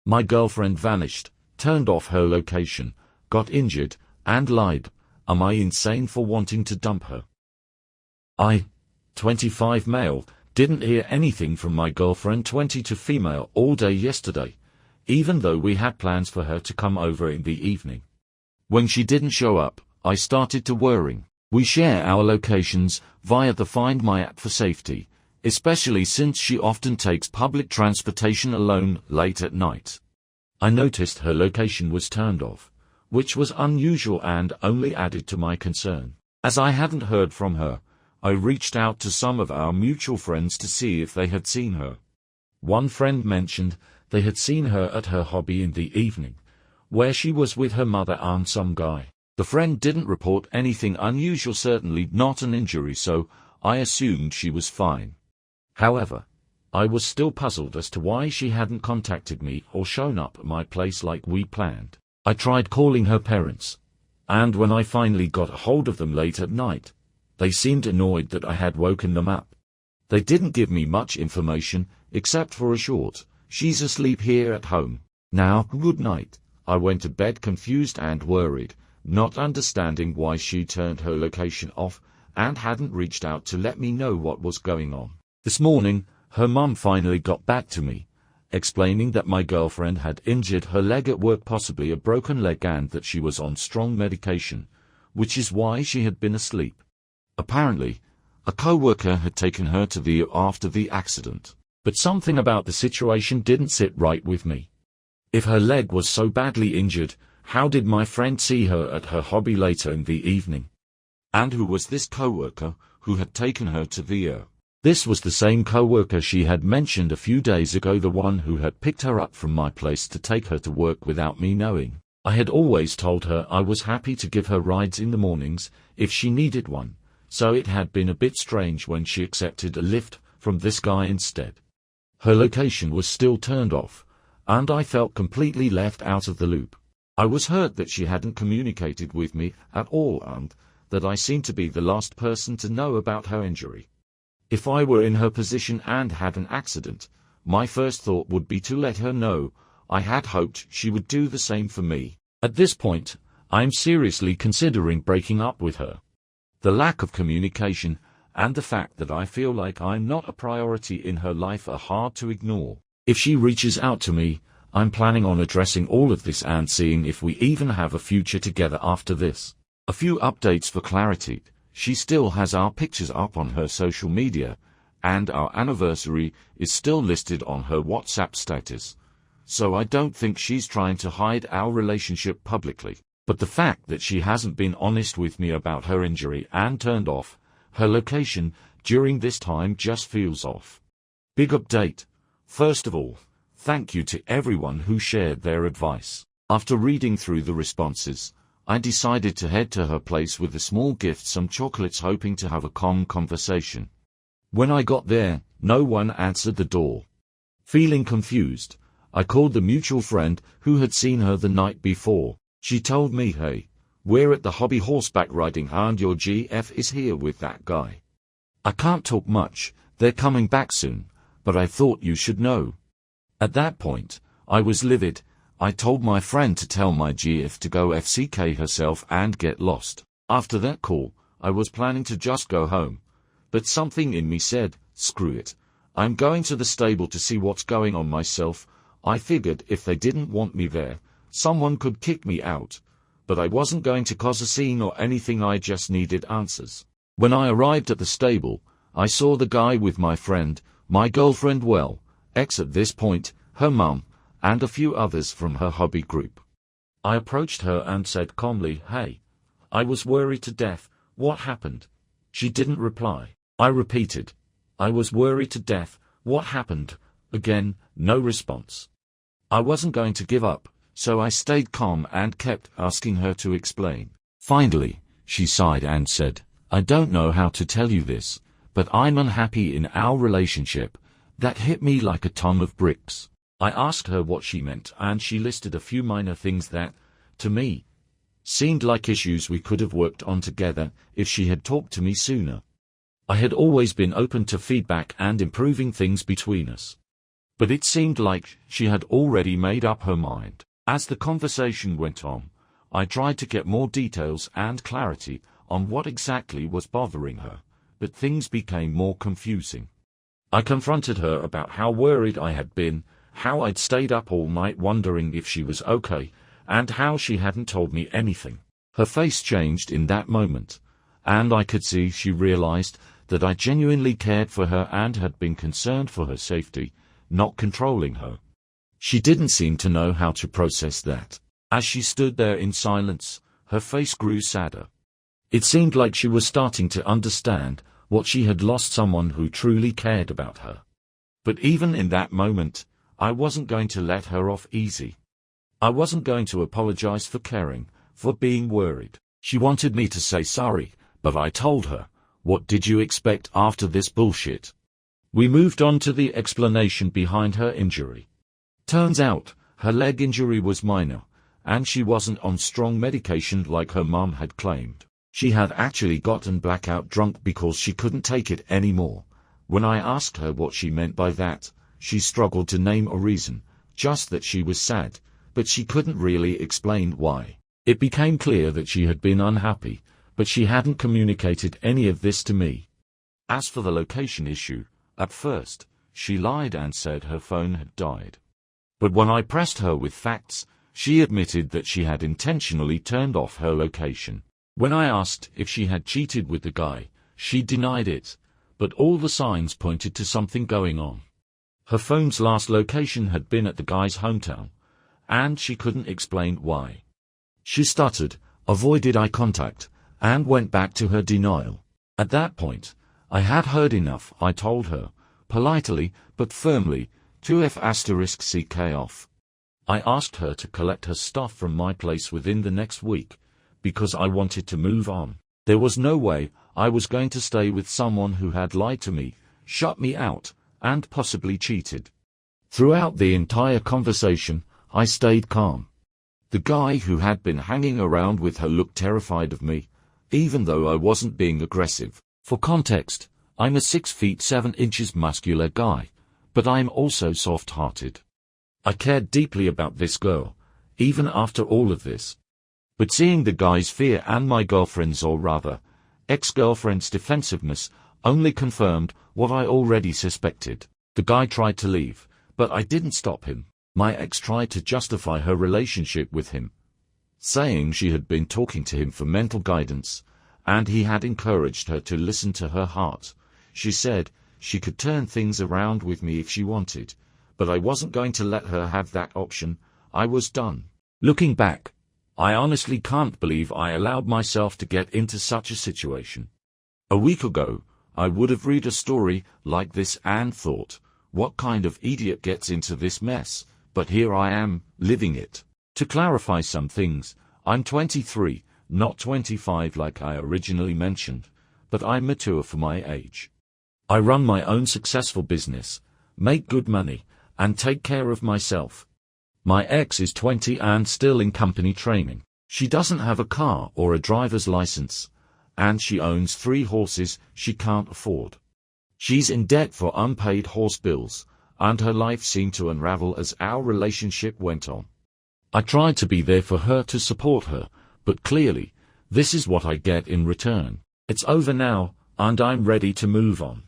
My girlfriend vanished, turned off her location, got injured, and lied. Am I insane for wanting to dump her? I, 25 male, didn't hear anything from my girlfriend 22 female all day yesterday, even though we had plans for her to come over in the evening. When she didn't show up, I started to worrying. We share our locations via the Find My app for safety, especially since she often takes public transportation alone late at night. I noticed her location was turned off, which was unusual and only added to my concern. As I hadn't heard from her, I reached out to some of our mutual friends to see if they had seen her. One friend mentioned they had seen her at her hobby in the evening, where she was with her mother and some guy. The friend didn't report anything unusual, certainly not an injury, so I assumed she was fine. However, I was still puzzled as to why she hadn't contacted me or shown up at my place like we planned. I tried calling her parents, and when I finally got a hold of them late at night, they seemed annoyed that I had woken them up. They didn't give me much information, except for a short, "She's asleep here at home. Now, good night." I went to bed confused and worried, not understanding why she turned her location off and hadn't reached out to let me know what was going on. This morning, her mum finally got back to me, explaining that my girlfriend had injured her leg at work, possibly a broken leg, and that she was on strong medication, which is why she had been asleep. Apparently, a co-worker had taken her to the ER after the accident, but something about the situation didn't sit right with me. If her leg was so badly injured, how did my friend see her at her hobby later in the evening? And who was this co-worker who had taken her to the ER? This was the same co-worker she had mentioned a few days ago, the one who had picked her up from my place to take her to work without me knowing. I had always told her I was happy to give her rides in the mornings if she needed one, so it had been a bit strange when she accepted a lift from this guy instead. Her location was still turned off, and I felt completely left out of the loop. I was hurt that she hadn't communicated with me at all and that I seemed to be the last person to know about her injury. If I were in her position and had an accident, my first thought would be to let her know. I had hoped she would do the same for me. At this point, I'm seriously considering breaking up with her. The lack of communication and the fact that I feel like I'm not a priority in her life are hard to ignore. If she reaches out to me, I'm planning on addressing all of this and seeing if we even have a future together after this. A few updates for clarity. She still has our pictures up on her social media, and our anniversary is still listed on her WhatsApp status. So I don't think she's trying to hide our relationship publicly. But the fact that she hasn't been honest with me about her injury and turned off her location during this time just feels off. Big update. First of all, thank you to everyone who shared their advice. After reading through the responses, I decided to head to her place with a small gift, some chocolates, hoping to have a calm conversation. When I got there, no one answered the door. Feeling confused, I called the mutual friend who had seen her the night before. She told me, "Hey, we're at the hobby horseback riding and your GF is here with that guy. I can't talk much, they're coming back soon, but I thought you should know." At that point, I was livid. I told my friend to tell my GF to go FCK herself and get lost. After that call, I was planning to just go home, but something in me said, screw it. I'm going to the stable to see what's going on myself. I figured if they didn't want me there, someone could kick me out, but I wasn't going to cause a scene or anything. I just needed answers. When I arrived at the stable, I saw the guy with my friend, my girlfriend, ex at this point, her mum, and a few others from her hobby group. I approached her and said calmly, "Hey, I was worried to death. What happened?" She didn't reply. I repeated, "I was worried to death. What happened?" Again, no response. I wasn't going to give up, so I stayed calm and kept asking her to explain. Finally, she sighed and said, "I don't know how to tell you this, but I'm unhappy in our relationship." That hit me like a ton of bricks. I asked her what she meant, and she listed a few minor things that, to me, seemed like issues we could have worked on together if she had talked to me sooner. I had always been open to feedback and improving things between us. But it seemed like she had already made up her mind. As the conversation went on, I tried to get more details and clarity on what exactly was bothering her, but things became more confusing. I confronted her about how worried I had been, how I'd stayed up all night wondering if she was okay, and how she hadn't told me anything. Her face changed in that moment, and I could see she realized that I genuinely cared for her and had been concerned for her safety, not controlling her. She didn't seem to know how to process that. As she stood there in silence, her face grew sadder. It seemed like she was starting to understand what she had lost someone who truly cared about her. But even in that moment, I wasn't going to let her off easy. I wasn't going to apologize for caring, for being worried. She wanted me to say sorry, but I told her, "What did you expect after this bullshit?" We moved on to the explanation behind her injury. Turns out, her leg injury was minor, and she wasn't on strong medication like her mum had claimed. She had actually gotten blackout drunk because she couldn't take it anymore. When I asked her what she meant by that, she struggled to name a reason, just that she was sad, but she couldn't really explain why. It became clear that she had been unhappy, but she hadn't communicated any of this to me. As for the location issue, at first, she lied and said her phone had died. But when I pressed her with facts, she admitted that she had intentionally turned off her location. When I asked if she had cheated with the guy, she denied it, but all the signs pointed to something going on. Her phone's last location had been at the guy's hometown, and she couldn't explain why. She stuttered, avoided eye contact, and went back to her denial. At that point, I had heard enough. I told her, politely but firmly, to *CK off. I asked her to collect her stuff from my place within the next week, because I wanted to move on. There was no way I was going to stay with someone who had lied to me, shut me out, and possibly cheated. Throughout the entire conversation, I stayed calm. The guy who had been hanging around with her looked terrified of me, even though I wasn't being aggressive. For context, I'm a 6 feet 7 inches muscular guy, but I'm also soft-hearted. I cared deeply about this girl, even after all of this. But seeing the guy's fear and my girlfriend's, or rather, ex-girlfriend's defensiveness only confirmed what I already suspected. The guy tried to leave, but I didn't stop him. My ex tried to justify her relationship with him, saying she had been talking to him for mental guidance, and he had encouraged her to listen to her heart. She said she could turn things around with me if she wanted, but I wasn't going to let her have that option. I was done. Looking back, I honestly can't believe I allowed myself to get into such a situation. A week ago, I would have read a story like this and thought, what kind of idiot gets into this mess? But here I am, living it. To clarify some things, I'm 23, not 25 like I originally mentioned, but I'm mature for my age. I run my own successful business, make good money, and take care of myself. My ex is 20 and still in company training. She doesn't have a car or a driver's license, and she owns 3 horses she can't afford. She's in debt for unpaid horse bills, and her life seemed to unravel as our relationship went on. I tried to be there for her to support her, but clearly, this is what I get in return. It's over now, and I'm ready to move on.